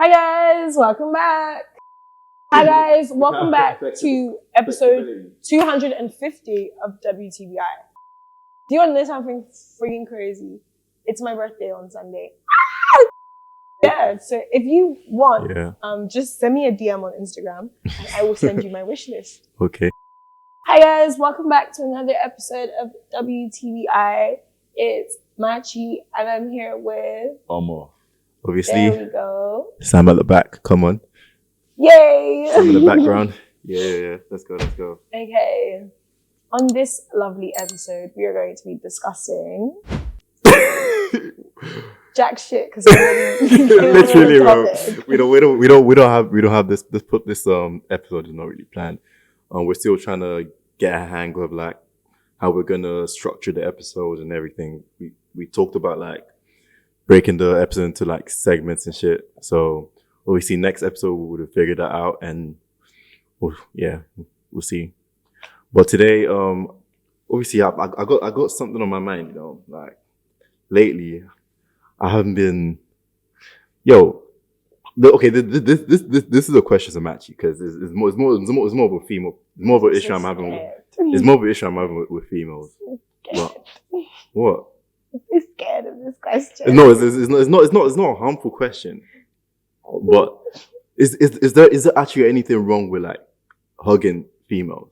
Hi guys, welcome back. Hi guys, welcome back to episode 250 of WTBI. Do you want to know something freaking crazy? It's my birthday on Sunday. Yeah, so if you want, just send me a DM on Instagram and I will send you my wish list. Okay. Hi guys, welcome back to another episode of WTBI. It's Machi and I'm here with Omo. Obviously. There we go. Sam at the back. Come on. Yay! Sam in the background. Yeah. Let's go. Okay. On this lovely episode, we are going to be discussing jack shit because literally, bro. We don't have this episode is not really planned. We're still trying to get a hang of like how we're gonna structure the episodes and everything. We talked about like breaking the episode into like segments and shit. So obviously next episode we would have figured that out and we'll see. But today, obviously I got something on my mind, you know, like lately I haven't been, this is a question to match you because it's more of a female, more of an issue I'm having with females. What? I'm scared of this question. No, it's not a harmful question. But is there actually anything wrong with like hugging females?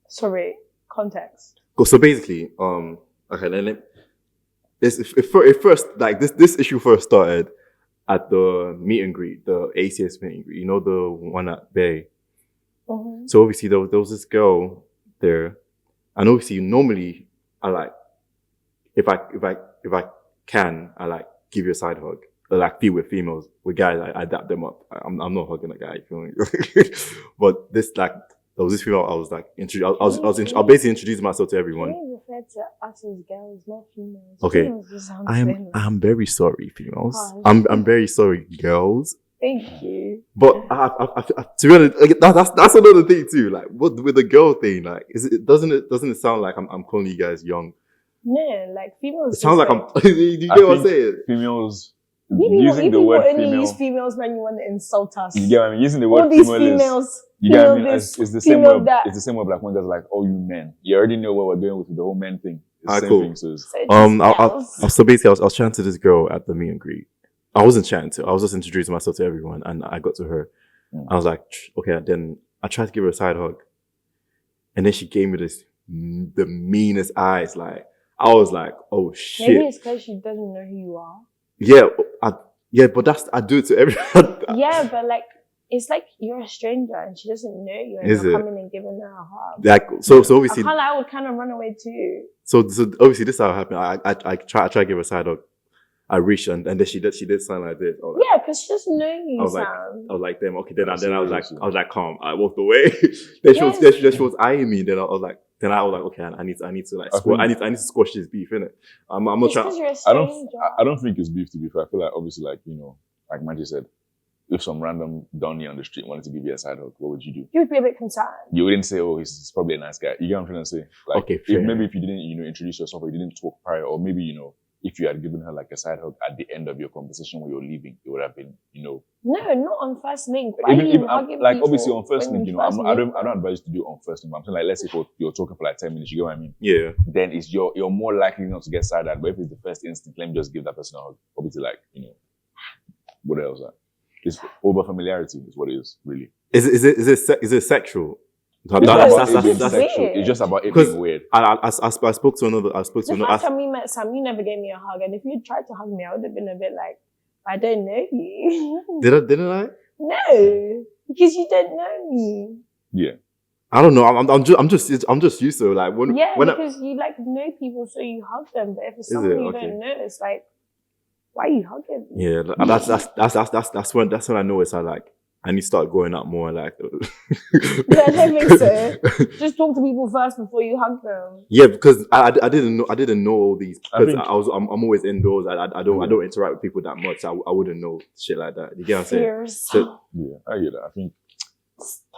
Sorry, context. So basically, it first like this issue first started at the meet and greet, the ACS meet and greet. You know, the one at Bay. Mm-hmm. So obviously there was this girl there, and obviously normally I like if I can I like give you a side hug. Or like be with females, with guys, I dap them up. I'm not hugging a guy, you feel me? But this like there was this female I was like I was basically introducing myself to everyone. You refer to us as girls, not females. Okay. Females I'm very sorry, females. Gosh. I'm very sorry, girls. Thank you. But I to be honest, that's another thing too. Like what with the girl thing, like doesn't it sound like I'm calling you guys young? No, like females. It sounds like I'm. You get what I'm saying? Females. Using the word female. Use females when you want to insult us. You get what I mean? Using the word all these female females. You get what I mean? It's the same way. That. It's the same way like when there's like, oh, you men. You already know what we're doing with the whole men thing. It's the same cool. thing. So so basically, I was chatting to this girl at the meet and greet. I wasn't chatting to. I was just introducing myself to everyone, and I got to her. I was like, okay. Then I tried to give her a side hug, and then she gave me the meanest eyes. Like I was like, oh shit. Maybe it's because she doesn't know who you are. Yeah, but I do it to everyone. Yeah, but like it's like you're a stranger and she doesn't know you, and you're coming and giving her a hug. Like so obviously I would kind of run away too. So obviously this is how it happened. I try to give her a side hug. I reached and then she did something like this. Like, yeah, because she doesn't know you. I was like, damn, okay. Then I was like calm. I walked away. Then she was eyeing me. Then I was like, okay, I need to like I need to squash this beef, innit? I'm not trying. I don't think it's beef, to be fair. I feel like obviously like, you know, like Maggie said, if some random Donny on the street wanted to give you a side hug, what would you do? You would be a bit concerned. You wouldn't say, oh, he's probably a nice guy. You get what I'm trying to say? Like, okay, if you didn't, you know, introduce yourself or you didn't talk prior, or maybe, you know, if you had given her like a side hug at the end of your conversation when you're leaving, it would have been, you know. No, not on first link. Why even like obviously on first link, you know, I don't advise you to do it on first link. But I'm saying like, let's say you're talking for like 10 minutes, you get what I mean? Yeah. Then you're more likely not to get side eyed. But if it's the first instinct, let me just give that person a hug. Obviously, like, you know, what else? Like, it's over familiarity is what it is, really. Is it sexual? It's just about it being weird. I spoke to another. The first time we met Sam, you never gave me a hug, and if you tried to hug me, I would have been a bit like, I don't know you. Didn't I? No, because you don't know me. Yeah. I don't know. I'm just used to like because you like know people, so you hug them. But if it's someone you don't know, it's like, why are you hugging me? Yeah, that's when I know it's like. I need to start going out more, like. Yeah, I don't think so. Just talk to people first before you hug them. Yeah, because I didn't know all these because I'm always indoors. I don't interact with people that much. I wouldn't know shit like that. You get what I'm saying? So, yeah, I get that. I think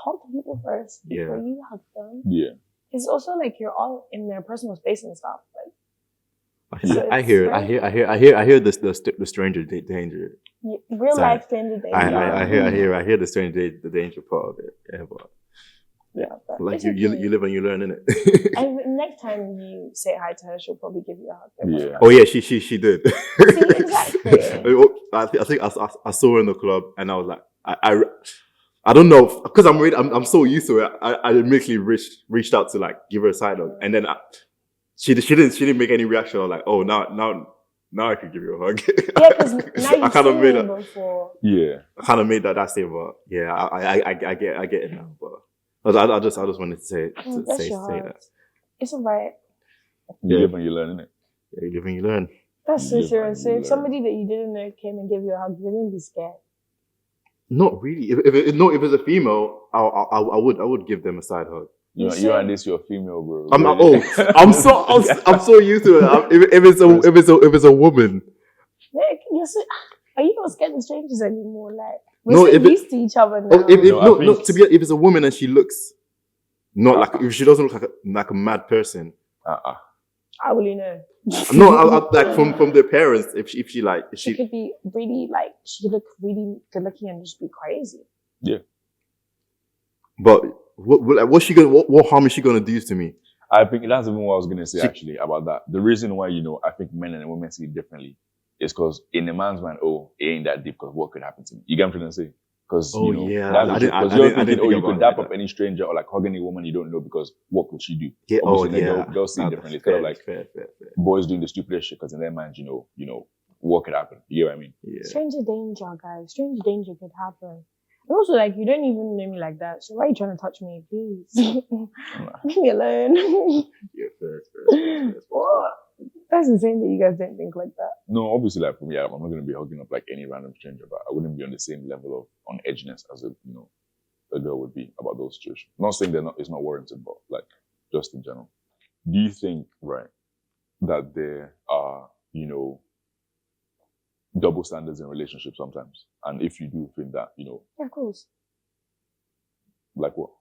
talk to people first before you hug them. Yeah, it's also like you're all in their personal space and stuff. Like, So I it's hear it. very- I hear the stranger danger. real Sorry. life stranger danger. I hear the stranger the danger part of it. Yeah, but Yeah, but like it's you okay. live and you learn, innit? And next time you say hi to her, she'll probably give you a hug. Yeah. Oh yeah, she did. See, exactly. I think I saw her in the club and I was like, I don't know because I'm so used to it. I immediately reached out to like give her a side hug, and then she didn't make any reaction. I was like, oh now I can give you a hug. Yeah, because now you've kind of seen made him that. before. Yeah. I kind of made that statement. But yeah, I get it now. But I just wanted to say Bless your say heart. that. It's alright. You Yeah. live and you learn, innit? Yeah, you live and you learn. That's so You live serious. and So you if learn. somebody that you didn't know came and gave you a hug, you wouldn't be scared. Not really. If it's a female, I would give them a side hug. You You and say- this, you're female, bro. I'm so used to it. If it's a woman, Like, you're so, are you not scared of strangers anymore? Like, No, we're so if it- used to each other now. oh, if No, I no, think- to be if it's a woman and she looks not like if she doesn't look like a mad person. How will you know? No, like from their parents. If she She could be really like, she could look really good looking and just be crazy. but what harm is she gonna do to me? I think that's even what I was going to say She- actually about that. The reason why, I think men and women see it differently is because in a man's mind, it ain't that deep because what could happen to me? You get what I'm trying to say? Because, Oh, yeah. that's I the didn't- truth. 'Cause I you're didn't thinking, think you about could it dap like up any stranger or like hug any woman you don't know because what could she do? Yeah, Obviously, yeah. they'll see it differently. It's kind of like fair. boys doing the stupidest shit because in their minds, what could happen? You get what I mean? Yeah. Stranger danger, guys. Stranger danger could happen. And also, like, you don't even know me like that. So why are you trying to touch me, please? Leave me alone. Yeah, fair. What? That's insane that you guys don't think like that. No, obviously, like for me, I'm not going to be hugging up like any random stranger, but I wouldn't be on the same level of on edginess as a girl would be about those situations. Not saying it's not warranted, but like just in general. Do you think, right, that there are, double standards in relationships sometimes? And if you do think that, Yeah, of course. like what?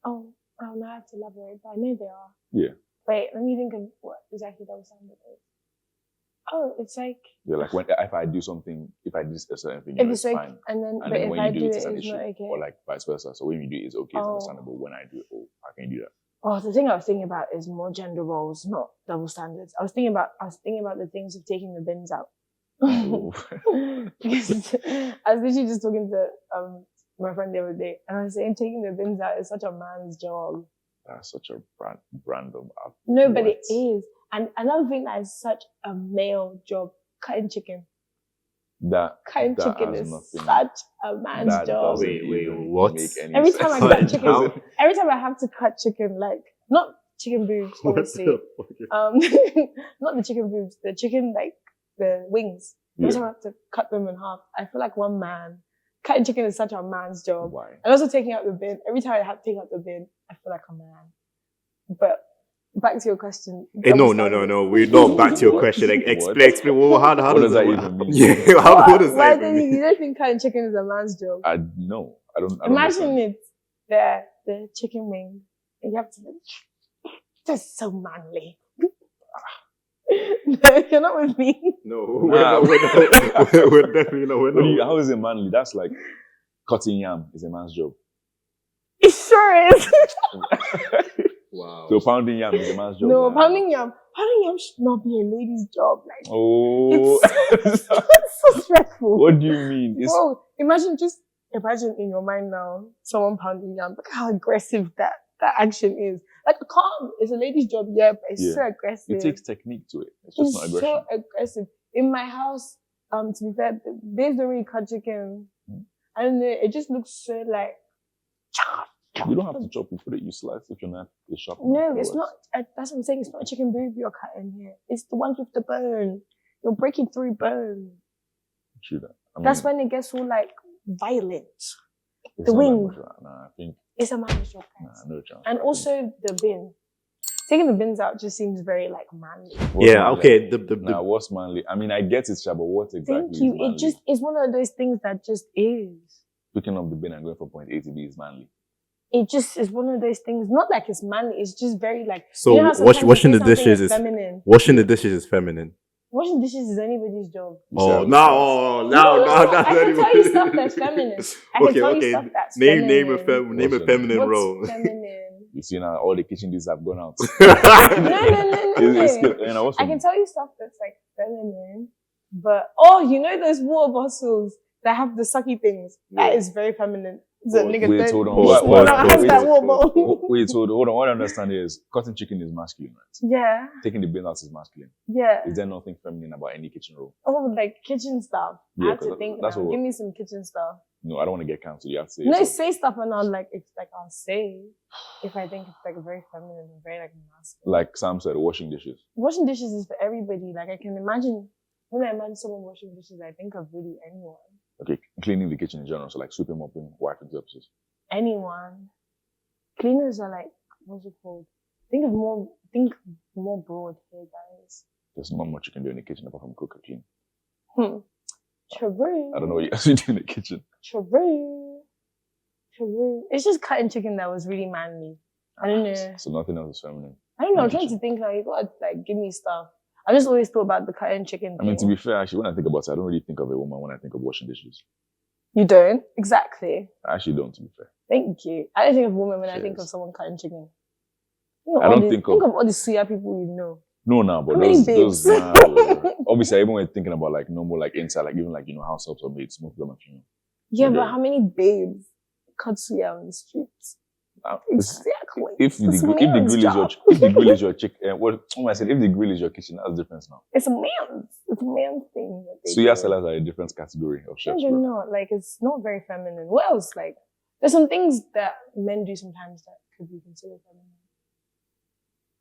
Oh, I don't know how to elaborate, but I know there are. Yeah. Wait, let me think of what exactly double standard is. Oh, it's like Yeah, like if I do something, if I do a certain thing, if it's it's like, fine. and then And but then if when I you do it, it, it's an it's issue. not okay. Or like vice versa. So when you do it, it's okay, it's Oh. understandable. When I do it, how can you do that? Oh, the thing I was thinking about is more gender roles, not double standards. I was thinking about the things of taking the bins out. Oh. Because I was literally just talking to my friend the other day, and I was saying taking the bins out is such a man's job. That's such a random. No, but what? it is. And another thing that is such a male job, cutting chicken. Cutting chicken has is nothing- such a man's that job. doesn't Wait, even what? make any Every sense. time I Cut cut chicken, down? every time I have to cut chicken, like not chicken boobs, obviously. Not the chicken boobs, the chicken like the wings. Every time I have to cut them in half, I feel like one man. Cutting chicken is such a man's job. Why? And also taking out the bin. Every time I have to take out the bin, I feel like a man. But back to your question. Hey, no. We're not back to your What? question. Like, What? explain. Well, how What does that it- even mean? Yeah, what does Why that don't even you mean? don't think cutting chicken is a man's job? I don't Imagine understand. it, the chicken wing, and you have to. That's so manly. No, you're not with me. No, Nah. we're definitely not. How is it manly? That's like cutting yam is a man's job. It sure is. Wow. So pounding yam is a man's job. No, pounding yam should not be a lady's job. Like, Oh, it's so stressful. what do you mean? It's Bro, imagine in your mind now, someone pounding yam. Look how aggressive that action is. Like, calm is a lady's job, yeah, but it's so aggressive. it takes technique to it. It's just not It's aggression. so aggressive. In my house, to be fair, they don't really cut chicken. I don't know, it just looks so like. You don't have to chop it. You slice if you're not a sharp. No, it's not. That's what I'm saying. It's not a chicken boob you're cutting here. It's the ones with the bone. You're breaking through bone. True that. I mean, That's when it gets all like violent. it's the not that wing. much, right? Nah, I think It's a man's job, guys. no chance. And I also the bin. Taking the bins out just seems very like manly. think- What's Yeah. manly? Okay. Nah, what's manly? I mean, I get it, Sha, but what exactly Thank is you. manly? It's one of those things that just is. Picking up the bin and going from point A to B is manly. it just is one of those things. Not like it's manly. It's just very like. So you know how sometimes you washing say the something dishes is is feminine. washing the dishes is feminine. Washing dishes is anybody's job. Oh, No. that's I can anybody. tell you stuff that's feminine. I can tell you stuff that's feminine. Name a feminine What's role. feminine? You see now, all the kitchen dishes have gone out. No. What's I can feminine? tell you stuff that's like feminine, but you know those water bottles that have the sucky things? Yeah. That is very feminine. So nigga, Wait, don't- hold on. Wait. Hold on. What I understand is cutting chicken is masculine, right? Yeah, Taking the bin out is masculine. yeah. Is there nothing feminine about any kitchen role? Oh, like kitchen stuff. I Yeah, had to 'cause think. that's Now. what- Give me some kitchen stuff. No, I don't want to get cancelled. You have to say No, yourself. say stuff and I'll I'll say if I think it's like very feminine and very like masculine. Like Sam said, washing dishes. Washing dishes is for everybody. Like I can imagine when I imagine someone washing dishes, I think of really anyone. Okay, cleaning the kitchen in general. So like sweeping, mopping, wiping surfaces. Anyone. Cleaners are like what's it called? Think more broad here, guys. There's not much you can do in the kitchen apart from cook or clean. True. I don't know what you actually do in the kitchen. True. It's just cutting chicken that was really manly. I don't know. So nothing else is feminine. I don't know. I'm trying to think now. You gotta like give me stuff. I just always thought about the cutting chicken. I mean, to thing. be fair, actually, when I think about it, I don't really think of a woman when I think of washing dishes. You don't? Exactly. I actually don't, to be fair. Thank you. I don't think of women when I think of Cheers. someone cutting chicken. You know, I don't think of all the suya people you know. No, nah, but How many those babes? obviously, I even went thinking about like normal, like inside, like even like, house helps or maids, most of them are female. Yeah, Okay. but how many babes cut suya on the streets? It's- Exactly. If the It's a grill is man's your job. if the grill is your chicken, what I said, if the grill is your kitchen, that's different now. It's a man's thing. That they Suya do. sellers are a different category of No, chefs. they're bro. not. Like, it's not very feminine. What else? Like, there's some things that men do sometimes that could be considered feminine.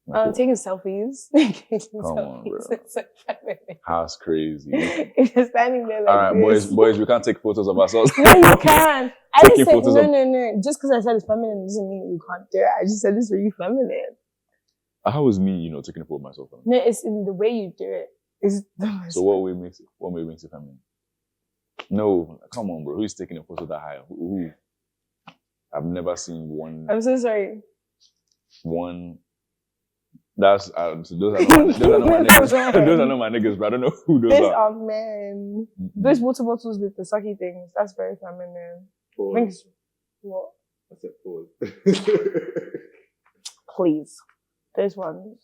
Like, Taking selfies. Come on, bro. It's so feminine. That's crazy. If you're standing there like All right, this. boys, we can't take photos of ourselves. No, you can. I Taking just said, photos no. Just because I said it's feminine doesn't mean that you can't do it. I just said it's really feminine. How is me, taking a photo of myself? No, it's in the way you do it. It's the most So what way makes it feminine? No, come on, bro. Who's taking a photo that high? Who? I've never seen one. I'm so sorry. That's so those are not my niggas. Those are not my niggas, but I don't know who those These are. are men. Those water bottles with the sucky things, that's very feminine. Thanks. What? I said pause. Please. Those ones.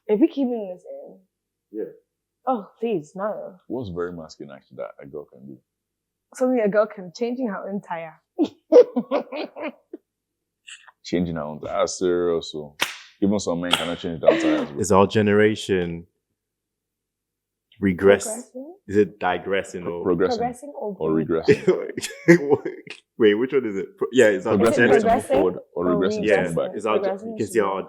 If we keeping this in. Yeah. Oh, please, no. What's very masculine actually that a girl can do? Something a girl can changing her own tire. Changing her own. That's serious. So even some men cannot change their tires. bro. Is our generation regress? Progressing? Is it digressing or Progressing or growing? regressing. Wait, which one is it? Yeah, it's our Progressing it is to generation. move progressing? forward or Or regressing is to Yeah, move back. it's our. Progressing You can is see to our.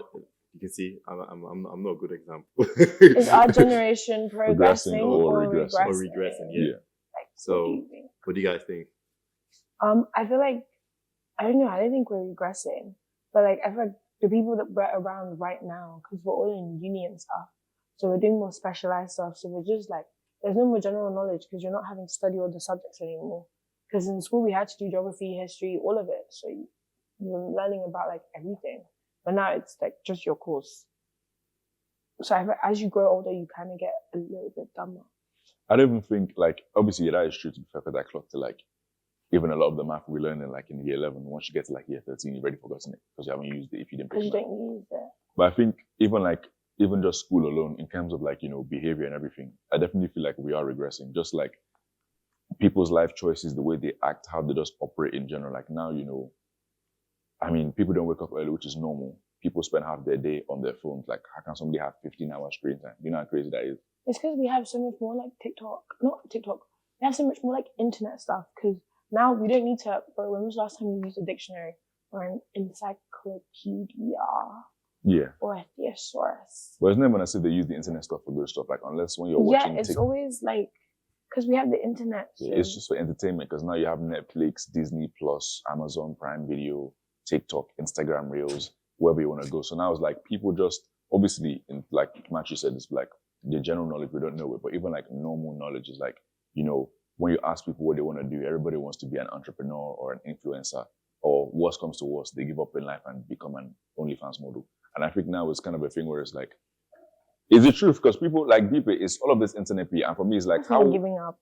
You can see I'm not a good example. Is our generation progressing or or regressing? regressing? Or regressing, Yeah. Like, So- what do you think? What do you guys think? I feel like, I don't know, I don't think we're regressing, but like, I feel like the people that we're around right now, because we're all in uni and stuff, so we're doing more specialized stuff, so we're just like, there's no more general knowledge because you're not having to study all the subjects anymore. Because in school we had to do geography, history, all of it, so you're learning about like everything. But now it's like just your course. So I feel like as you grow older, you kind of get a little bit dumber. I don't even think like obviously that is true to be fair because I clocked to like even a lot of the math we learn in like in year 11. Once you get to like year 13, you've already forgotten it because you haven't used it if you didn't pick Because it you up. don't use it. But I think even just school alone, in terms of like, behavior and everything, I definitely feel like we are regressing. Just like people's life choices, the way they act, how they just operate in general. Like now, I mean, people don't wake up early, which is normal. People spend half their day on their phones. Like, how can somebody have 15 hours screen time? You know how crazy that is? It's because we have so much more like not TikTok. We have so much more like internet stuff because now we don't need to, bro, when was the last time you used a dictionary or an encyclopedia Yeah. or a thesaurus? But it's never gonna say they use the internet stuff for good stuff. Like, unless when you're watching Yeah, it's TikTok. always like, because we have the internet. So. It's just for entertainment because now you have Netflix, Disney Plus, Amazon Prime Video, TikTok, Instagram Reels, wherever you want to go. So now it's like people just obviously, like Matthew said, it's like the general knowledge we don't know it, but even like normal knowledge is like when you ask people what they want to do, everybody wants to be an entrepreneur or an influencer or worst comes to worst, they give up in life and become an OnlyFans model. And I think now it's kind of a thing where it's like, is it true? Because people like deep it's all of this internet PR, and for me it's like how giving up.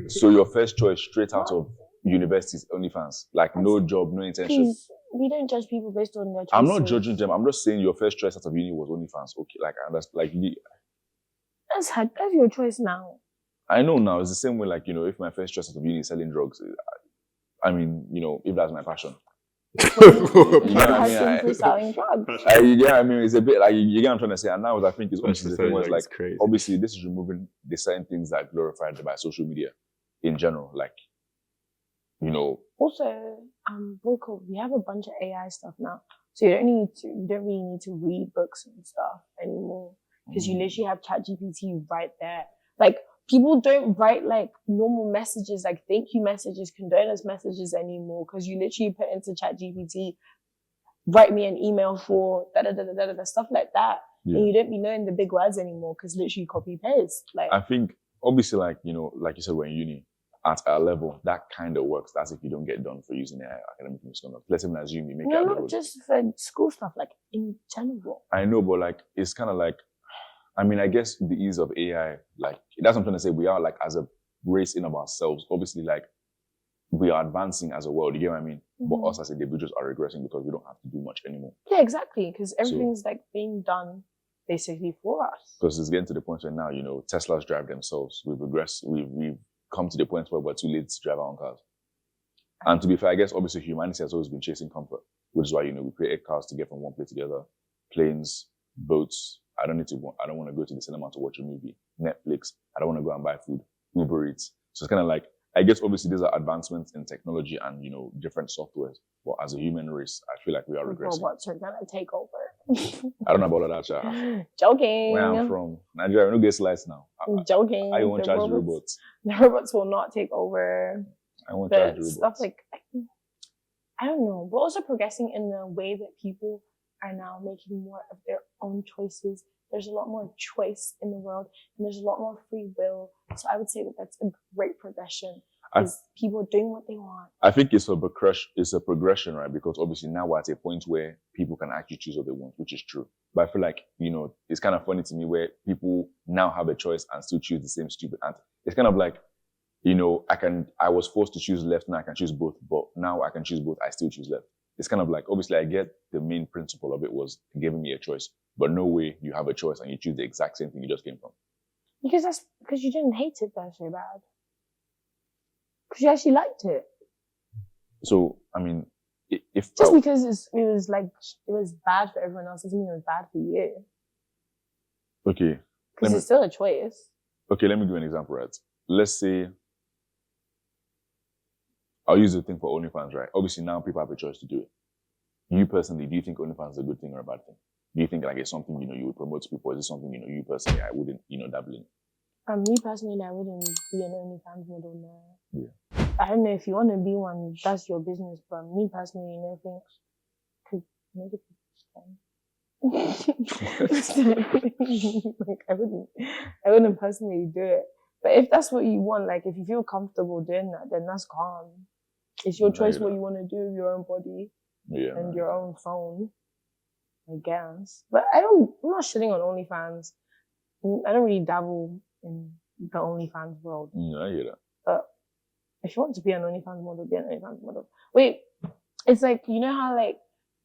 So your first choice straight out of university is OnlyFans, like no job, no internship. Please, we don't judge people based on their choices. I'm not judging them. I'm just saying your first choice out of uni was OnlyFans. Okay, like I understand, like that's your choice now. I know now it's the same way. Like if my first choice out of uni is selling drugs, I mean if that's my passion. Selling drugs. I mean, it's a bit like you get what I'm trying to say. And now I think it's obviously the thing was like crazy. Obviously this is removing the certain things that are glorified by social media in general, like Also, we have a bunch of AI stuff now, so you don't really need to read books and stuff anymore because you literally have ChatGPT right there. Like people don't write like normal messages, like thank you messages, condolence messages anymore because you literally put into ChatGPT, write me an email for da stuff like that, and you don't be knowing the big words anymore because literally copy paste. Like I think obviously like like you said, we're in uni. At our level, that kind of works. That's if you don't get done for using AI academic misconduct. Let's even assume you make it. No, not just for school stuff, like in general. I know, but like it's kind of like, I mean, I guess the ease of AI, like that's what I'm trying to say. We are like as a race in of ourselves. Obviously, like we are advancing as a world. You get what I mean? But us as individuals are regressing because we don't have to do much anymore. Yeah, exactly. Because everything's like being done basically for us. Because it's getting to the point where now Teslas drive themselves. We've regressed. We've come to the point where we're too late to drive our own cars. And to be fair, I guess obviously humanity has always been chasing comfort, which is why we created cars to get from one place to the other, planes, boats. I don't want to go to the cinema to watch a movie. Netflix. I don't want to go and buy food. Uber Eats. So it's kind of like, I guess obviously these are advancements in technology and different softwares. But as a human race, I feel like we are regressing. Robots are gonna take over. I don't know about all that, child. Joking. Where I'm from, Nigeria, we don't get slides now. Joking. I won't charge robots. The robots will not take over. I won't charge robots. Stuff like, I don't know. We're also progressing in the way that people are now making more of their own choices. There's a lot more choice in the world, and there's a lot more free will. So I would say that that's a great progression. Is people doing what they want. I think it's a progression, right? Because obviously now we're at a point where people can actually choose what they want, which is true. But I feel like, it's kind of funny to me where people now have a choice and still choose the same stupid answer. It's kind of like, I was forced to choose left, now I can choose both, but now I can choose both, I still choose left. It's kind of like, obviously I get the main principle of it was giving me a choice, but no way you have a choice and you choose the exact same thing you just came from. Because you didn't hate it that so bad. Because you actually liked it. So, I mean, if just because it was bad for everyone else doesn't mean it was bad for you. Okay. Because it's still a choice. Okay, let me give you an example, right? Let's say, I'll use the thing for OnlyFans, right? Obviously now people have a choice to do it. You personally, do you think OnlyFans is a good thing or a bad thing? Do you think like it's something, you would promote to people? Is it something, you personally, I wouldn't, dabble in? Me personally, I wouldn't be an OnlyFans model now. Yeah. I don't know if you want to be one, that's your business. But me personally, things could make it like I wouldn't personally do it. But if that's what you want, like if you feel comfortable doing that, then that's calm. It's your choice what you want to do with your own body and your own phone, I guess. But I'm not shitting on OnlyFans. I don't really dabble in the OnlyFans world. Yeah, I hear that. But if you want to be an OnlyFans model, be an OnlyFans model. Wait, it's like, how like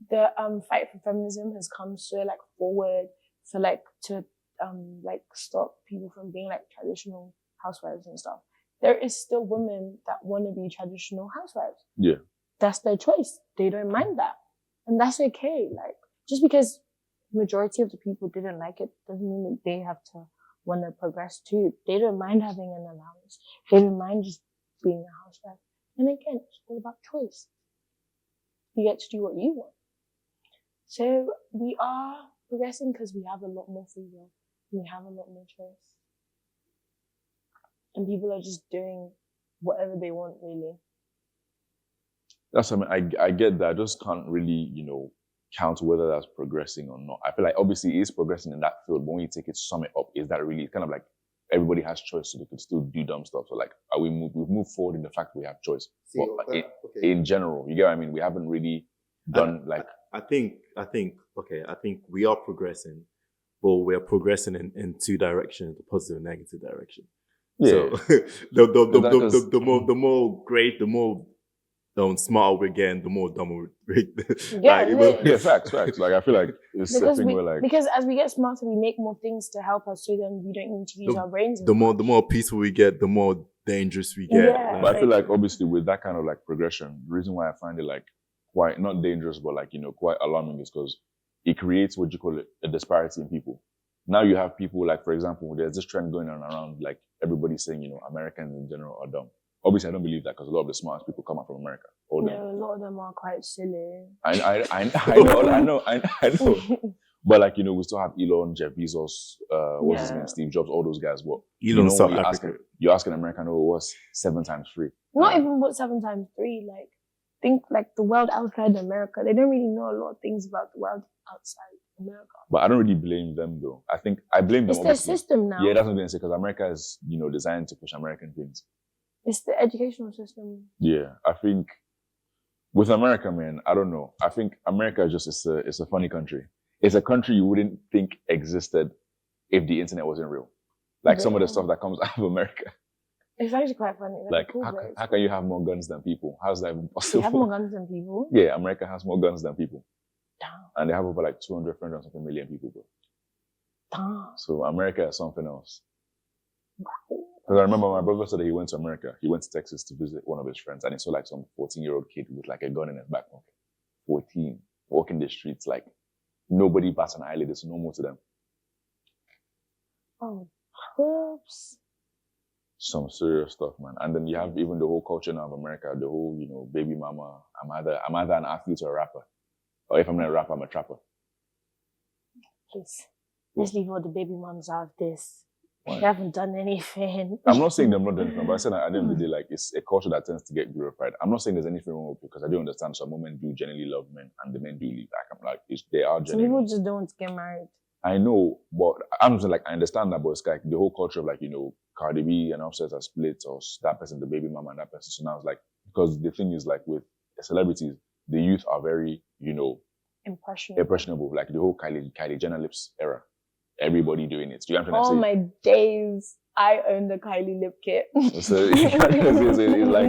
the fight for feminism has come so like forward for like to like stop people from being like traditional housewives and stuff. There is still women that want to be traditional housewives. Yeah. That's their choice. They don't mind that. And that's okay. Like, just because majority of the people didn't like it doesn't mean that they have to want to progress too. They don't mind having an allowance. They don't mind just being a housewife. And again, it's all about choice. You get to do what you want. So we are progressing because we have a lot more free will. We have a lot more choice. And people are just doing whatever they want, really. That's, I get that. I just can't really, count whether that's progressing or not. I feel like obviously it is progressing in that field, but when you take it, sum it up, is that really, it's kind of like everybody has choice, so they could still do dumb stuff. So like, we've moved forward in the fact we have choice. See, in general. You get what I mean? We haven't really done I think we are progressing, but we're progressing in two directions, the positive and negative direction. Yeah. So the more great, the more smarter we're getting, the more dumber we're facts. Like, I feel like it's a thing where, like, because as we get smarter, we make more things to help us, so then we don't need to use our brains. The more peaceful we get, the more dangerous we get. Yeah, but I feel like, obviously, with that kind of like progression, the reason why I find it like quite not dangerous, but like, quite alarming is because it creates what you call it, a disparity in people. Now you have people like, for example, there's this trend going on around, like, everybody's saying, Americans in general are dumb. Obviously, I don't believe that, because a lot of the smartest people come out from America. A lot of them are quite silly. I know. But like, we still have Elon, Jeff Bezos, what's his name, Steve Jobs, all those guys. But Elon, you ask an American, what's 7 times 3? Not even what 7 times 3. Like, think like the world outside America. They don't really know a lot of things about the world outside America. But I don't really blame them, though. I blame them. It's their system now. Yeah, that's what I'm going to say, because America is, designed to push American things. It's the educational system. Yeah, I think with America, man, I don't know. I think America is just, it's a funny country. It's a country you wouldn't think existed if the internet wasn't real. Like, some of the stuff that comes out of America. It's actually quite funny. Like, how can you have more guns than people? How's that even possible? You have more guns than people? Yeah, America has more guns than people. Damn. And they have over like 200, 300 something million people, bro. Damn. So America is something else. Because I remember my brother said that he went to America. He went to Texas to visit one of his friends, and he saw like some 14-year-old kid with like a gun in his back pocket. 14, walking the streets, like nobody bats an eyelid. It's normal to them. Oh, whoops. Some serious stuff, man. And then you have even the whole culture now of America, the whole, baby mama. I'm either an athlete or a rapper. Or if I'm not a rapper, I'm a trapper. Please, let's leave all the baby moms out of this. They haven't done anything. I'm not saying they've not done anything, but I said at the end of the day, like, it's a culture that tends to get glorified. I'm not saying there's anything wrong with it, because I do understand some women do genuinely love men, and the men do leave. They are genuine. Some people just don't want to get married. I know, but I'm just like, I understand that, but it's like the whole culture of like, Cardi B and Offset are split, or that person, the baby mama, and that person. So now it's like, because the thing is, like, with celebrities, the youth are very, impressionable. Like the whole Kylie Jenner lips era. Everybody doing it. Do you know what I'm trying to say? My days, I own the Kylie lip kit. So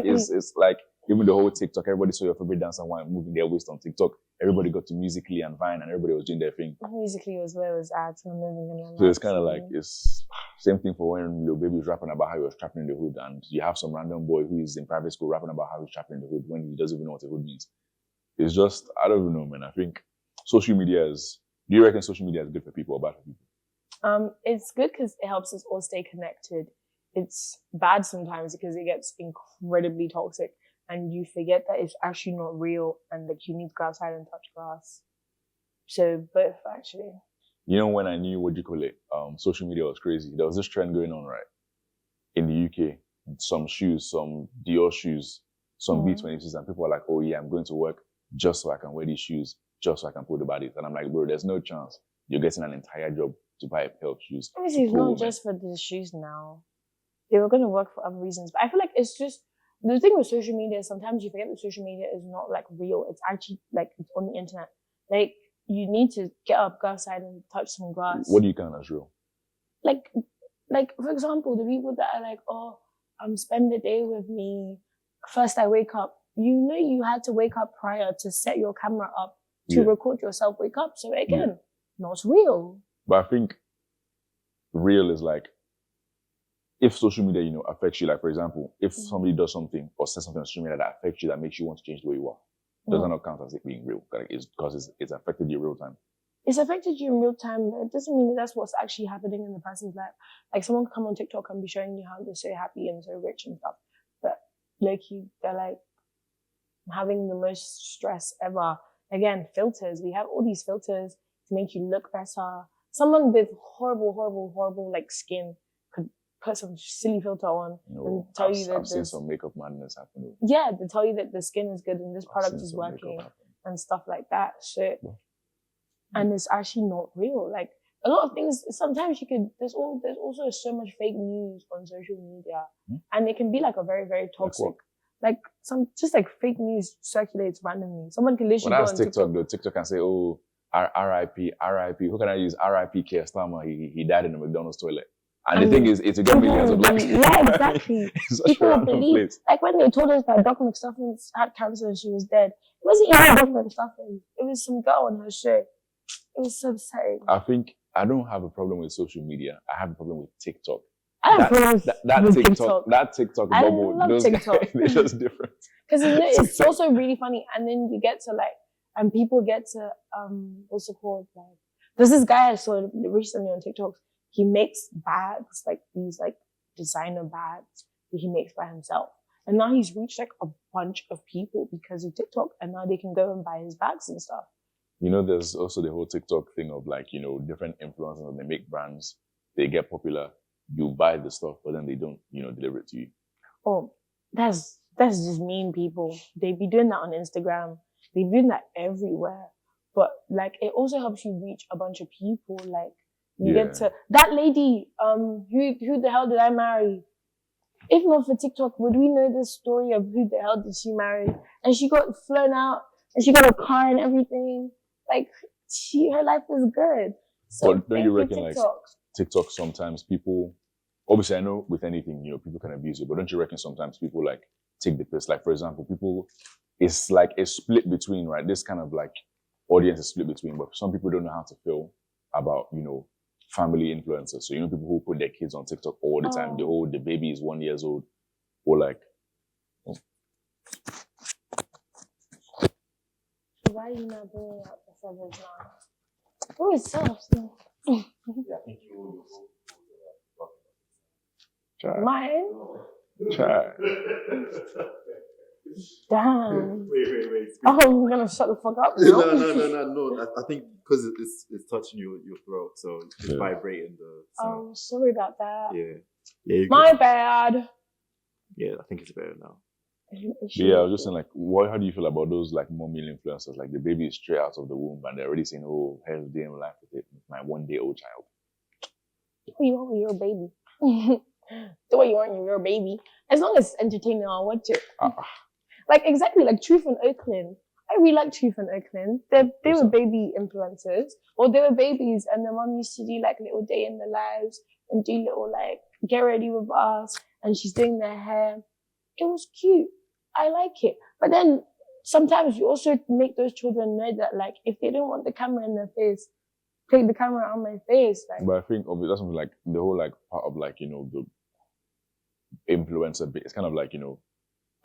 it's like even the whole TikTok. Everybody saw your favorite dancer moving their waist on TikTok. Everybody got to Musically and Vine, and everybody was doing their thing. Musically was where it was at. So it's kind of like, it's same thing for when Lil Baby was rapping about how he was trapping in the hood, and you have some random boy who is in private school rapping about how he's trapping in the hood when he doesn't even know what the hood means. It's just, I don't even know, man. I think social media is. Do you reckon social media is good for people or bad for people? It's good because it helps us all stay connected. It's bad sometimes because it gets incredibly toxic, and you forget that it's actually not real, and like you need to go outside and touch grass. So both, actually. When I knew social media was crazy. There was this trend going on, right, in the UK. Some shoes, some Dior shoes, some B26s, and people are like, "Oh yeah, I'm going to work just so I can wear these shoes, just so I can put the bodies." And I'm like, bro, there's no chance you're getting an entire job to buy a pair of shoes. Obviously, it's not just for the shoes now. They were going to work for other reasons. But I feel like it's just, the thing with social media is sometimes you forget that social media is not like real. It's actually like, it's on the internet. Like, you need to get up, go outside and touch some grass. What do you count as real? Like, for example, the people that are like, oh, spend the day with me. First I wake up. You had to wake up prior to set your camera up to record yourself wake up. So again, not real. But I think real is like, if social media, affects you, like, for example, if somebody does something or says something on social media that affects you, that makes you want to change the way you are, does that not count as it being real? Like, it's because it's affected you in real time. It's affected you in real time, but it doesn't mean that that's what's actually happening in the person's life. Like, someone can come on TikTok and be showing you how they're so happy and so rich and stuff, but they're like having the most stress ever. Again, filters. We have all these filters to make you look better. Someone with horrible, like, skin could put some silly filter on and tell you that I've seen some makeup madness happen. Yeah, they tell you that the skin is good and this product is working and stuff like that. Shit. And it's actually not real. Like, a lot of things, sometimes there's also so much fake news on social media. And it can be like a very, very toxic. like some just like fake news circulates randomly. Someone can literally Well, go that's on TikTok though. TikTok can say, oh, R.I.P. R.I.P. Who can I use? R.I.P. Keir Starmer. He died in a McDonald's toilet. And the thing is, it's a got millions of likes. Yeah, exactly. It's such People a will random believe, place. like when they told us that Dr. McStuffins had cancer and she was dead. It wasn't even Dr. McStuffins. It was some girl on her show. It was so upsetting. I think I don't have a problem with social media. I have a problem with TikTok. I have problems with TikTok. That TikTok I bubble, love those TikTok. guys, they're just different. Because it's also really funny, and then you get to like, and people get to what's it called? Like, there's this guy I saw recently on TikTok. He makes bags, like these like designer bags that he makes by himself, and now he's reached like a bunch of people because of TikTok, and now they can go and buy his bags and stuff. You know, there's also the whole TikTok thing of like, you know, different influencers and they make brands, they get popular, you buy the stuff, but then they don't, you know, deliver it to you. Oh, that's just mean people. They be doing that on Instagram. They be doing that everywhere. But like, it also helps you reach a bunch of people. Like, you get to that lady. Who the hell did I marry? If not for TikTok, would we know the story of who the hell did she marry? And she got flown out, and she got a car and everything. Like, her life was good. So but don't you reckon TikTok. like TikTok sometimes people, obviously I know with anything, you know, people can abuse it, but don't you reckon sometimes people like take the piss? Like, for example, people, it's like a split between, right? This kind of like audience is split between, but some people don't know how to feel about, you know, family influencers. So, you know, people who put their kids on TikTok all the time, the baby is 1 year old, or like, Why are you not bringing out the feathers now? Oh, it's soft. Yeah, I think you try. Mine? Try. Damn. Wait. Oh, I'm gonna shut the fuck up now. No. I think because it's touching your throat, so it's vibrating the sound. Oh, sorry about that. Yeah. My bad. Yeah, I think it's better now. Yeah, I was just saying, like, how do you feel about those like more meal influencers? Like the baby is straight out of the womb and they're already saying, "Oh, hell's day in life with it, my 1 day old child." Do what you want with your baby. Do what you want with your baby. As long as it's entertaining, I'll watch it. Like exactly, like Truth and Oakland. I really like Truth and Oakland. They were baby influencers, or they were babies, and the mom used to do like little day in the lives and do little like get ready with us, and she's doing their hair. It was cute. I like it. But then sometimes you also make those children know that like if they don't want the camera in their face, take the camera on my face. Like, but I think that's something like the whole like part of like, you know, the influencer bit. It's kind of like, you know,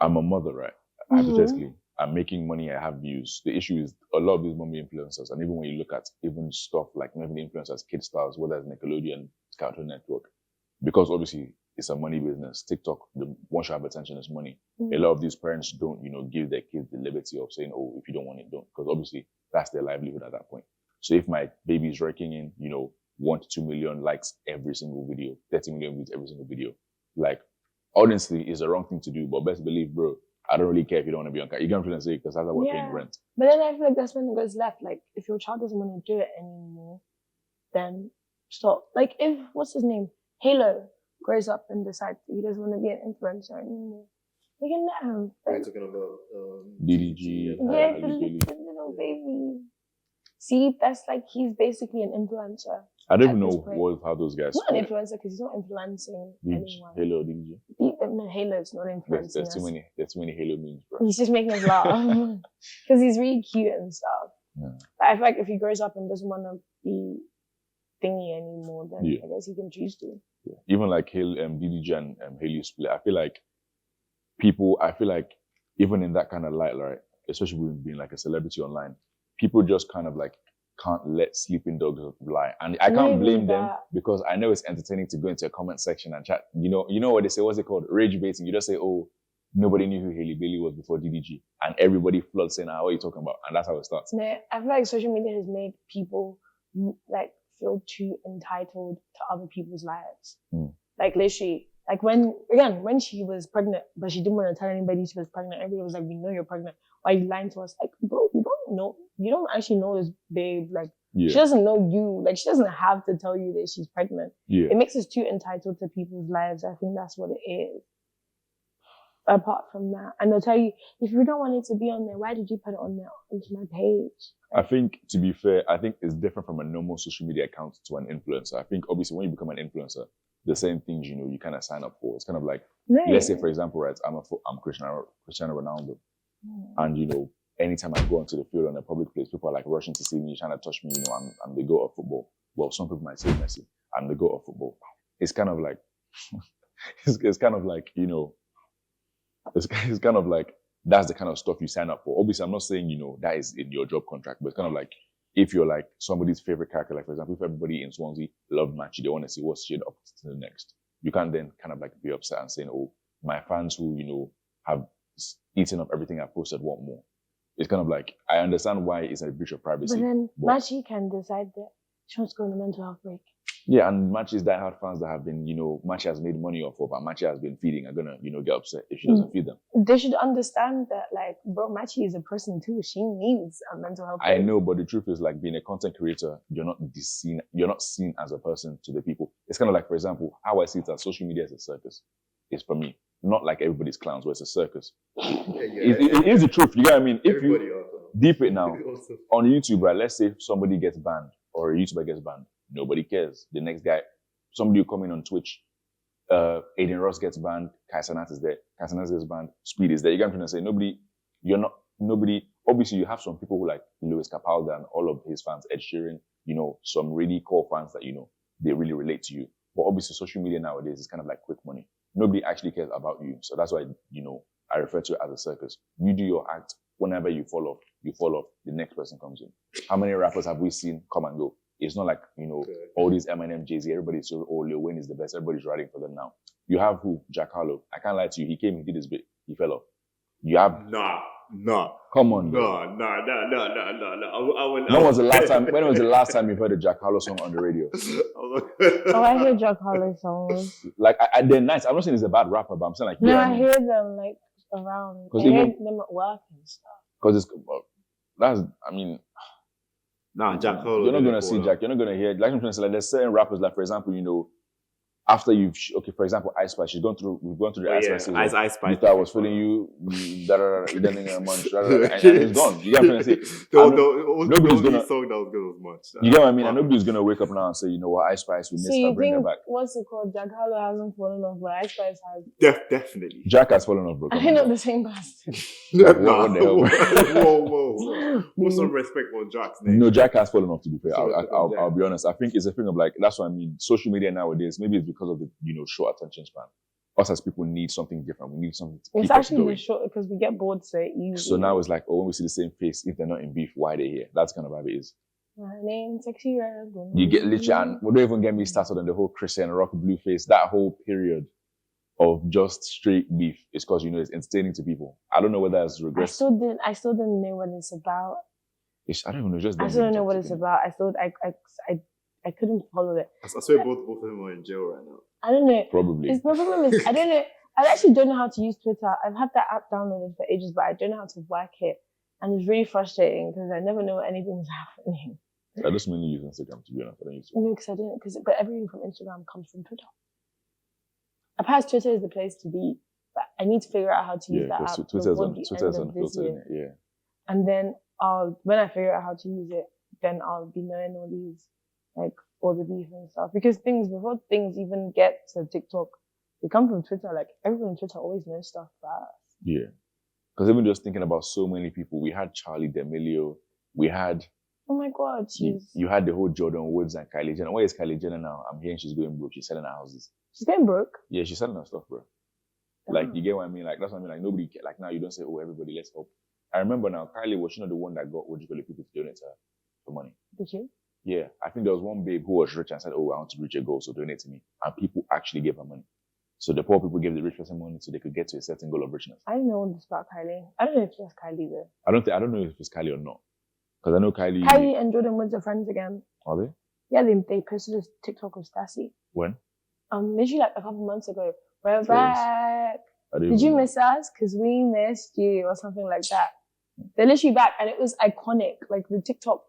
I'm a mother, right? Hypothetically, I'm making money, I have views. The issue is a lot of these mommy influencers, and even when you look at even stuff like maybe the influencers, Kid Stars, whether it's Nickelodeon, Cartoon Network, because obviously it's a money business. TikTok, once you have attention, is money. A lot of these parents don't, you know, give their kids the liberty of saying, "Oh, if you don't want it, don't," because obviously that's their livelihood at that point. So if my baby is raking in, you know, 1 to 2 million likes every single video, 30 million views every single video, like honestly, it's the wrong thing to do. But best believe, bro, I don't really care if you don't want to be on camera. You can't feel and say because that's how we're paying rent. But then I feel like that's when it goes left. Like if your child doesn't want to do it anymore, then stop. Like if what's his name, Halo, grows up and decides that he doesn't want to be an influencer anymore, you can let him. We're talking about DDG. Yeah, the little baby. See, that's like he's basically an influencer. I don't even know how those guys. Not an influencer because he's not influencing anyone. Halo, DDG. No, Halo's not influencing There's too many Halo memes, bro. He's just making us laugh because he's really cute and stuff. Yeah. But I feel like if he grows up and doesn't want to be thingy anymore, then I guess he can choose to. Yeah. Even like DDG and Haley split, I feel like even in that kind of light, right, especially with being like a celebrity online, people just kind of like can't let sleeping dogs lie. And I can't blame them because I know it's entertaining to go into a comment section and chat. You know what they say, what's it called? Rage baiting. You just say, "Oh, nobody knew who Hailey Bailey was before DDG." And everybody floods saying, "What are you talking about?" And that's how it starts. No, I feel like social media has made people like feel too entitled to other people's lives. Like literally, like when she was pregnant, but she didn't want to tell anybody she was pregnant. Everybody was like, "We know you're pregnant. Why are you lying to us?" Like, bro, you don't know. You don't actually know this babe. Like, she doesn't know you. Like, she doesn't have to tell you that she's pregnant. It makes us too entitled to people's lives. I think that's what it is. apart from that. And they'll tell you, if you don't want it to be on there, why did you put it on there onto my page? I think, to be fair, I think it's different from a normal social media account to an influencer. I think, obviously, when you become an influencer, the same things, you kind of sign up for. It's kind of like, let's say, for example, right, I'm Cristiano Ronaldo. And, anytime I go onto the field on a public place, people are like rushing to see me, trying to touch me. I'm the goat of football. Well, some people might say Messi. I'm the goat of football. It's kind of like, it's kind of like, it's kind of like, that's the kind of stuff you sign up for. Obviously, I'm not saying, that is in your job contract, but it's kind of like, if you're like somebody's favorite character, like for example, if everybody in Swansea love Matchy, they want to see what's shade up to the next. You can't then kind of like be upset and saying, oh, my fans who, have eaten up everything I posted want more. It's kind of like, I understand why it's a breach of privacy. But then Matchy can decide that she wants to go on a mental health break. Yeah, and Matchy's diehard fans that have been, Matchy has made money off of, and Matchy has been feeding are gonna, get upset if she doesn't feed them. They should understand that, like, bro, Matchy is a person too. She needs a mental health break. I know, but the truth is, like, being a content creator, you're not seen as a person to the people. It's kind of like, for example, how I see it as social media is a circus. It's for me. Not like everybody's clowns, where it's a circus. It is the truth, you get what I mean? If you deep it now, on YouTube, right, let's say somebody gets banned, or a YouTuber gets banned. Nobody cares. The next guy, somebody will come in on Twitch, Aiden Ross gets banned, Kai Cenat is there, Kai Cenat gets banned, Speed is there. You get what I'm trying to say? Nobody, obviously you have some people who like Lewis Capaldi and all of his fans, Ed Sheeran, some really core fans that, they really relate to you. But obviously social media nowadays is kind of like quick money. Nobody actually cares about you. So that's why, I refer to it as a circus. You do your act, whenever you fall off, the next person comes in. How many rappers have we seen come and go? It's not like, all these Eminem, Jay-Z, everybody's so, Lil Wayne is the best. Everybody's riding for them now. You have who? Jack Harlow. I can't lie to you. He came, he did his bit. He fell off. You have... Nah. Come on. No. When was the last time you heard a Jack Harlow song on the radio? Oh, I hear Jack Harlow songs. Like, they're nice. I'm not saying he's a bad rapper, but I'm saying like... No, I hear them like around. I hear them at work and stuff. Because Jack Harlow. You're not going to see Jack. You're not going to hear... Like I'm trying to say, like, there's certain rappers, like, for example, after for example, Ice Spice, we've gone through the Ice Spice season. Ice Spice. I was feeling you, you didn't in a month, and it's gone. You get what I'm trying to say? Nobody's going to... song that was good as much. You get what I mean? And nobody's going to wake up now and say, you know what, Ice Spice, we missed her, bring her back. What's it called? Jack Harlow hasn't fallen off, but Ice Spice has. Definitely. Jack has fallen off, bro. I not the same person. What the hell? Whoa. Put some respect for Jack's name. No, Jack has fallen off, to be fair. I'll be honest. I think it's a thing of like, that's what I mean. Social media nowadays, maybe it's because of the, short attention span. Us as people need something different. We need something to keep It's actually short because we get bored so easily. So now it's like, when we see the same face, if they're not in beef, why are they here? That's kind of how it is. My name's Sexy Red. You get literally, and don't even get me started on the whole Christian Rock Blueface, that whole period of just straight beef is because, it's entertaining to people. I don't know whether it's regress. I still didn't know what it's about. I don't know, just... I still don't know what it's about. I couldn't follow it. I swear both of them are in jail right now. I don't know. Probably. The problem is, I don't know. I actually don't know how to use Twitter. I've had that app downloaded for ages, but I don't know how to work it. And it's really frustrating because I never know anything's happening. I just mainly use Instagram, to be honest. I don't use Twitter. No, because I don't. But everything from Instagram comes from Twitter. Perhaps Twitter is the place to be, but I need to figure out how to use that app. Twitter's unfiltered, yeah. And then when I figure out how to use it, then I'll be knowing all these, like, all the beef and stuff. Because before things even get to TikTok, they come from Twitter. Like, everyone on Twitter always knows stuff about us. Yeah. Because even just thinking about so many people, we had Charlie D'Amelio, we had... Oh my God, you had the whole Jordan Woods and Kylie Jenner. Where is Kylie Jenner now? I'm hearing she's going broke. She's selling her houses. She's going broke? Yeah, she's selling her stuff, bro. Like, you get what I mean? Like, that's what I mean. Like, nobody... Like, now you don't say, oh, everybody, let's help. I remember now, Kylie was not the one that got, people to donate to her for money. Did she? Yeah, I think there was one babe who was rich and said, oh, I want to reach a goal, so donate to me. And people actually gave her money. So the poor people gave the rich person money so they could get to a certain goal of richness. I don't know this about Kylie. I don't know if that's Kylie though. I don't know if it's Kylie or not. Because I know Kylie... Kylie and Jordan Woods are friends again. Are they? Yeah, they posted a TikTok with Stassi. When? Literally like a couple months ago. We're back. Did you miss us? Because we missed you, or something like that. They're literally back, and it was iconic. Like, the TikTok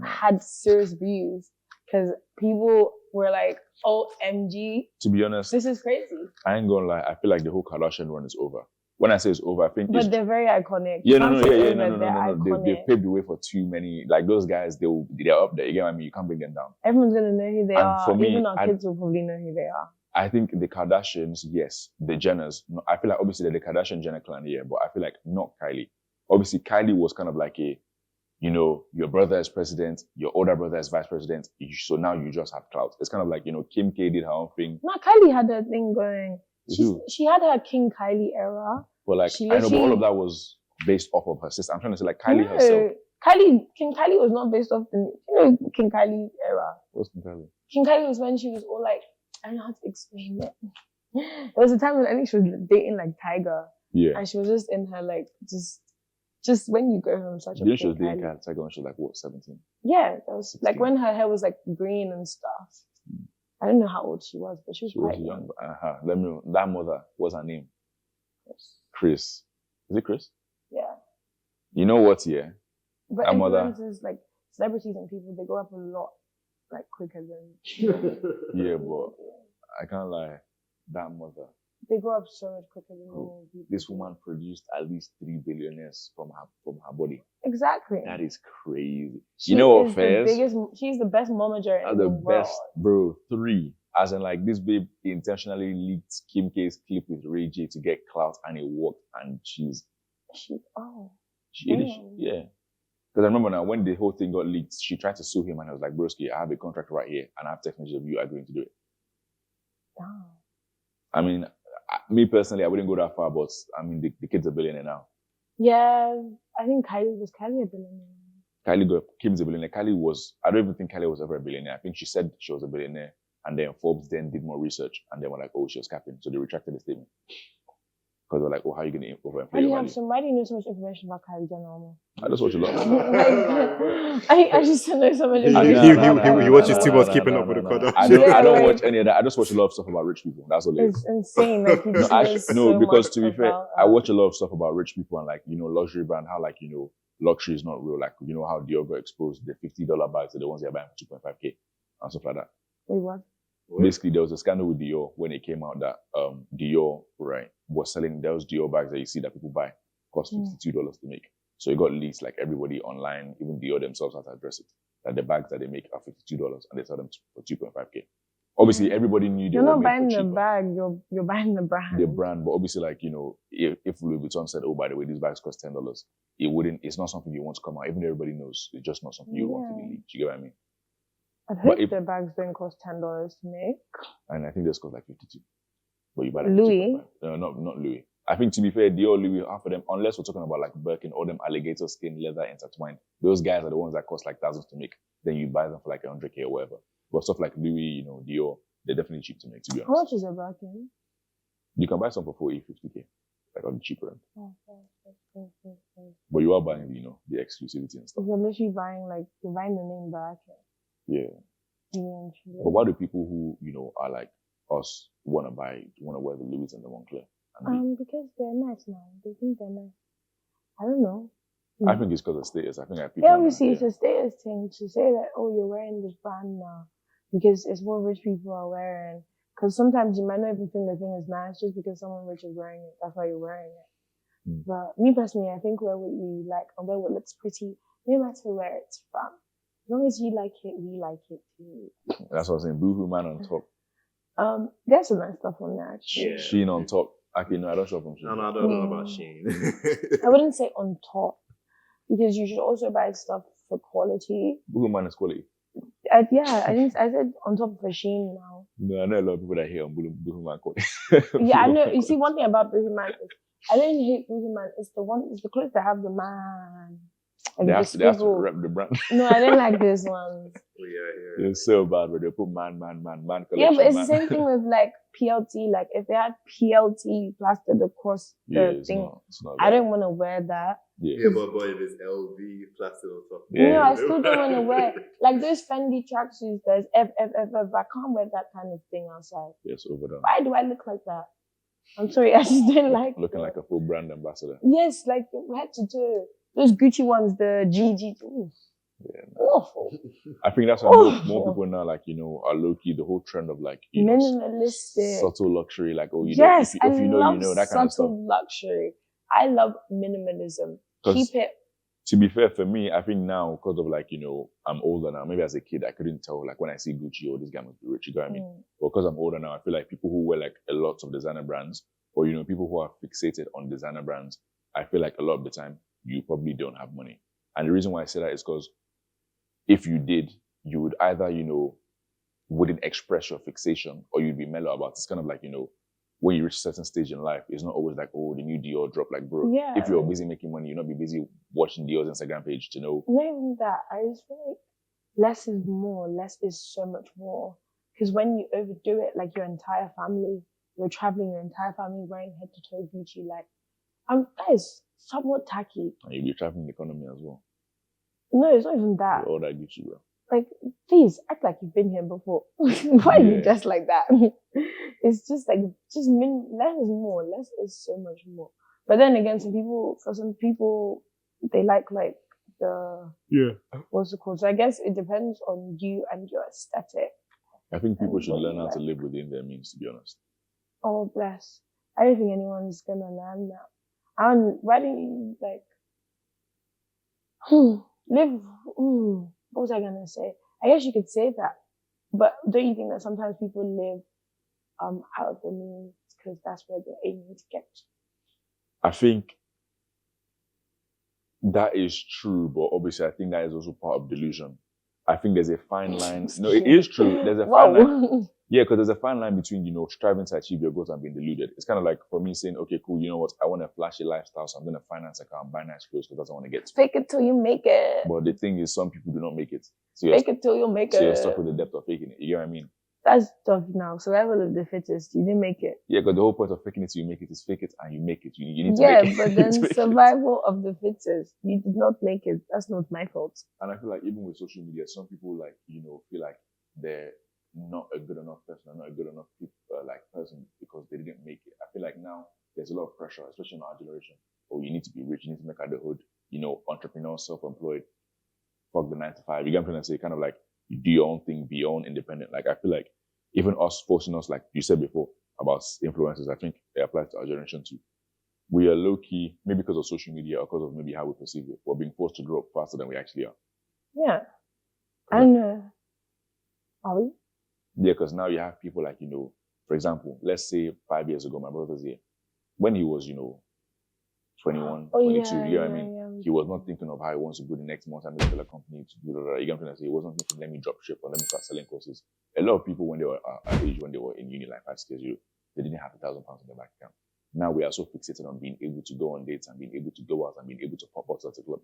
had serious views because people were like, OMG. To be honest, this is crazy. I ain't gonna lie, I feel like the whole Kardashian run is over. when I say it's over, I think But they're very iconic. Yeah, no. They've paved the way for too many. Like those guys, they're up there. You get what I mean? You can't bring them down. Everyone's gonna know who they And are. for me, even our kids will probably know who they are. I think the Kardashians, yes. The Jenners, no, I feel like obviously they're the Kardashian-Jenner clan, yeah, but I feel like not Kylie. Obviously, Kylie was kind of like your brother is president, your older brother is vice president, so now you just have clout. It's kind of like, Kim K did her own thing. No, Kylie had her thing going. She had her King Kylie era. But like, I know, but all of that was based off of her sister. I'm trying to say like Kylie herself. King Kylie was not based off the, King Kylie era. What's King Kylie? King Kylie was when she was all like, I don't know how to explain it. There was a time when I think she was dating like Tiger. Yeah. And she was just in her like, just when you go home, such a she was dating Tiger when she was like, what, 17? Yeah, that was 16. Like when her hair was like green and stuff. I don't know how old she was, but she was quite young. Let me know. That mother, what's her name? Chris. Is it Chris? Yeah. You know what, yeah? But influencers, like celebrities and people, they grow up a lot like quicker than yeah, but I can't lie. That mother. They grow up so much quicker than normal people. This woman produced at least 3 billionaires from her body. Exactly. That is crazy. You know what, Fairs? She's the best momager in the world. Best, bro. 3. As in, like, this babe intentionally leaked Kim K's clip with Ray J to get clout, and it worked. And yeah. Because I remember now when the whole thing got leaked, she tried to sue him, and I was like, broski, I have a contract right here, and I have text messages of you agreeing to do it. Damn. I mean, me personally, I wouldn't go that far, but I mean, the kid's a billionaire now. Yeah, I think Kylie a billionaire? Kim's a billionaire. I don't even think Kylie was ever a billionaire. I think she said she was a billionaire, and then Forbes then did more research, and they were like, oh, she was capping. So they retracted the statement. Because they're like, oh, how are you going to overinflate your value? Why do you know so much information about Kylie Jenner? I just watch a lot. I just know so much information. He watches too much Keeping Up with the Kardashians. I don't watch any of that. I just watch a lot of stuff about rich people. That's all it is. It's insane. Like, because to be fair, I watch a lot of stuff about rich people and like, luxury brand, how like, luxury is not real. Like, how Dior got exposed, the $50 bags are the ones they're buying for 2.5K and stuff like that. Wait, what? Basically, there was a scandal with Dior when it came out that Dior, right, was selling those Dior bags that you see that people buy, cost $52 to make. So it got leaked, like everybody online, even Dior themselves had to address it, that the bags that they make are $52 and they sell them for 2.5K. Obviously, everybody knew they You're were not buying the bag, you're buying the brand. The brand, but obviously, like, if Louis Vuitton said, oh, by the way, these bags cost $10, it's not something you want to come out, even though everybody knows, it's just not something you want to be leaked. You get what I mean? I hope their bags don't cost $10 to make. And I think this cost like 52. But you buy like Louis? Not Louis. I think to be fair, Dior, Louis, half of them, unless we're talking about like Birkin or them alligator skin leather intertwined, those guys are the ones that cost like thousands to make. Then you buy them for like 100K or whatever. But stuff like Louis, Dior, they're definitely cheap to make, to be honest. How much is a Birkin? You can buy some for 40, 50K. Like on the cheaper end. But you are buying, the exclusivity and stuff. You're literally buying, you're buying the name Birkin. Yeah. But why do people who, are like us want to wear the Louis and the Moncler? Because they're nice now. They think they're nice. I don't know. I think it's because of status. I think that people. Yeah, obviously it's a status thing to say that, oh, you're wearing this brand now because it's what rich people are wearing. Because sometimes you might not even think the thing is nice just because someone rich is wearing it. That's why you're wearing it. But me personally, I think wear what you like and wear what looks pretty, no matter where it's from. As long as you like it, we like it too. That's what I'm saying. Boohoo Man on top. There's some nice stuff on there actually. Yeah. Shein on top. Actually, no, I don't shop from Shein. No, I don't know about Shein. I wouldn't say on top because you should also buy stuff for quality. Boohoo Man is quality. I said on top of a Shein now. No, I know a lot of people that hate on Boohoo Man quality. Yeah, I know. You see, one thing about Boohoo Man is I don't hate Boohoo Man. It's the clothes that have the man. Like they have to rep the brand. No, I didn't like this ones. Yeah. It's so bad where they put man collection. Yeah, but it's the same thing with like PLT. Like if they had PLT plastered across the thing, I don't want to wear that. Yeah, but if it's LV plastered on top. Yeah, I still don't want to wear like those Fendi tracksuits. There's FFFF. I can't wear that kind of thing outside. Yes, over there. Why do I look like that? I'm sorry, I just didn't like looking like a full brand ambassador. Yes, like head to toe. Those Gucci ones, the GG. Ooh. Yeah, Awful. I think that's why more people now, like, you know, are low key. The whole trend of like, you know, Minimalistic. subtle luxury, like, oh, you Yes, know, if you know, love you know, that kind of stuff. subtle luxury. I love minimalism. 'Cause Keep it. To be fair, for me, I think now, because of like, you know, I'm older now. Maybe as a kid, I couldn't tell, like, when I see Gucci, oh, this guy must be rich. You know what I mean? But because I'm older now, I feel like people who wear like a lot of designer brands, or, you know, people who are fixated on designer brands, I feel like a lot of the time, you probably don't have money. And the reason why I say that is because if you did, you would either, you know, wouldn't express your fixation, or you'd be mellow about it. It's kind of like, you know, when you reach a certain stage in life, it's not always like, oh, the new Dior drop. Like, bro, Yeah. if you're busy making money, you're not be busy watching Dior's Instagram page to know. Not even that. I just feel like less is more. Less is so much more. Because when you overdo it, like your entire family, you're traveling, your entire family wearing head to toe Gucci, like, that is somewhat tacky. And you'll be traveling the economy as well. No, it's not even that. All that Gucci, bro. Like, please act like you've been here before. Why are you just like that? It's just like, less is more. Less is so much more. But then again, for some people, they like the, what's it called? So I guess it depends on you and your aesthetic. I think people should learn how to live within their means, to be honest. Oh, bless. I don't think anyone's gonna learn that. And why don't you, like, live, what was I gonna say? I guess you could say that. But don't you think that sometimes people live out of their means because that's where they're aiming to get? I think that is true, but obviously I think that is also part of delusion. I think there's a fine line. No, it is true. There's a fine line. Yeah, because there's a fine line between, you know, striving to achieve your goals and being deluded. It's kind of like for me saying, okay, cool, you know what? I want a flashy lifestyle, so I'm going to finance a car and buy nice clothes because I want to get. Fake it till you make it. But the thing is, some people do not make it. So fake it till you make it. So you're stuck with the depth of faking it. You get what I mean? That's tough now. Survival of the fittest. You didn't make it. Yeah, because the whole point of faking it till you make it is fake it and you make it. You need to make it. Yeah, but then survival of the fittest. You did not make it. That's not my fault. And I feel like even with social media, some people like, you know, feel like they're not a good enough person, or not a good enough person because they didn't make it. I feel like now there's a lot of pressure, especially in our generation. Oh, you need to be rich, you need to make out the hood, you know, entrepreneur, self-employed, fuck the 9 to 5. You get what I'm trying to say? Kind of like you do your own thing, be your own independent. Like I feel like even us forcing us, like you said before about influencers, I think it applies to our generation too. We are low key, maybe because of social media or because of maybe how we perceive it. We're being forced to grow up faster than we actually are. Yeah. And are we? Yeah, because now you have people like, you know, for example, let's say 5 years ago, my brother's here. When he was, you know, 21, 22, you know what I mean? He was not thinking of how he wants to go the next month and build a company to do that. You get what I'm saying? He wasn't thinking, let me drop ship or let me start selling courses. A lot of people, when they were at age, when they were in uni, like 5, 6 years ago, they didn't have £1,000 in their bank account. Now we are so fixated on being able to go on dates and being able to go out and being able to pop out at the club.